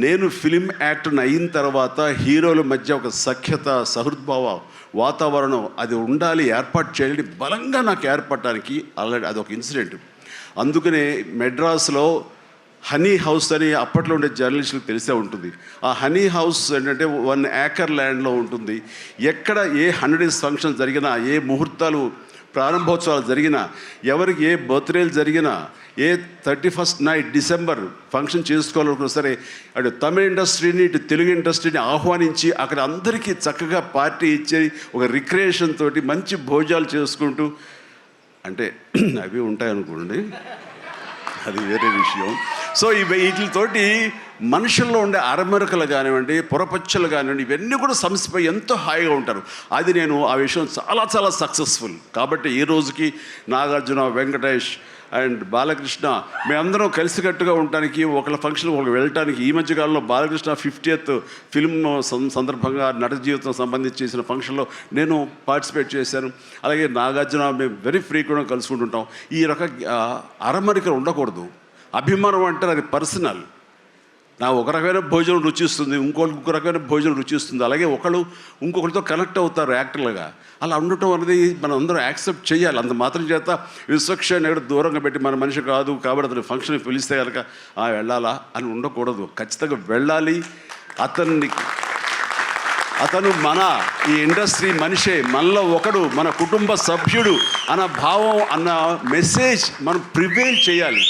నేను ఫిలిం యాక్టర్ని అయిన తర్వాత హీరోల మధ్య ఒక సఖ్యత, సహృద్భావ వాతావరణం అది ఉండాలి, ఏర్పాటు చేయాలని బలంగా నాకు ఏర్పడటానికి ఆల్రెడీ అదొక ఇన్సిడెంట్. అందుకనే మెడ్రాస్లో హనీ హౌస్ అని అప్పట్లో ఉండే జర్నలిస్టులకు తెలిసే ఉంటుంది. ఆ హనీ హౌస్ ఏంటంటే 1 ఏకర్ ల్యాండ్లో ఉంటుంది. ఎక్కడ ఏ 100 డేస్ ఫంక్షన్ జరిగినా, ఏ ముహూర్తాలు ప్రారంభోత్సవాలు జరిగినా, ఎవరికి ఏ బర్త్డేలు జరిగినా, ఏ 31st నైట్ డిసెంబర్ ఫంక్షన్ చేసుకోవాలనుకున్నా సరే అటు తమిళ ఇండస్ట్రీని ఇటు తెలుగు ఇండస్ట్రీని ఆహ్వానించి అక్కడ అందరికీ చక్కగా పార్టీ ఇచ్చి ఒక రిక్రియేషన్ తోటి మంచి భోజనాలు చేసుకుంటూ, అంటే అవి ఉంటాయనుకోండి, అది వేరే విషయం. సో వీటితోటి మనుషుల్లో ఉండే అరమరకలు కానివ్వండి, పొరపచ్చలు కానివ్వండి, ఇవన్నీ కూడా సమసిపోయి ఎంతో హాయిగా ఉంటారు. అది నేను ఆ విషయం చాలా చాలా సక్సెస్ఫుల్. కాబట్టి ఈ రోజుకి నాగార్జున, వెంకటేష్ అండ్ బాలకృష్ణ మేమందరం కలిసికట్టుగా ఉండటానికి, ఒకళ్ళ ఫంక్షన్ ఒకళ్ళు వెళ్ళటానికి, ఈ మధ్యకాలంలో బాలకృష్ణ 50th ఫిల్మ్ సందర్భంగా నట జీవితం సంబంధించి చేసిన ఫంక్షన్లో నేను పార్టిసిపేట్ చేశాను. అలాగే నాగార్జున మేము వెరీ ఫ్రీక్వెంట్గా కలుసుకుంటుంటాం. ఈ రకంగా అరమరికలు ఉండకూడదు. అభిమానం అంటే అది పర్సనల్. నా ఒక రకమైన భోజనం రుచిస్తుంది, ఇంకొక రకమైన భోజనం రుచిస్తుంది. అలాగే ఒకళ్ళు ఇంకొకరితో కనెక్ట్ అవుతారు యాక్టర్లుగా. అలా ఉండటం అనేది మనం అందరం యాక్సెప్ట్ చేయాలి. అంత మాత్రం చేత విశ్వక్షాన్ని ఎక్కడ దూరంగా పెట్టి మన మనిషి కాదు కాబట్టి అతని ఫంక్షన్కి పిలిస్తే కనుక వెళ్ళాలా అని ఉండకూడదు. ఖచ్చితంగా వెళ్ళాలి. అతను మన ఈ ఇండస్ట్రీ మనిషే, మనలో ఒకడు, మన కుటుంబ సభ్యుడు అన్న భావం, అన్న మెసేజ్ మనం ప్రివేల్ చేయాలి.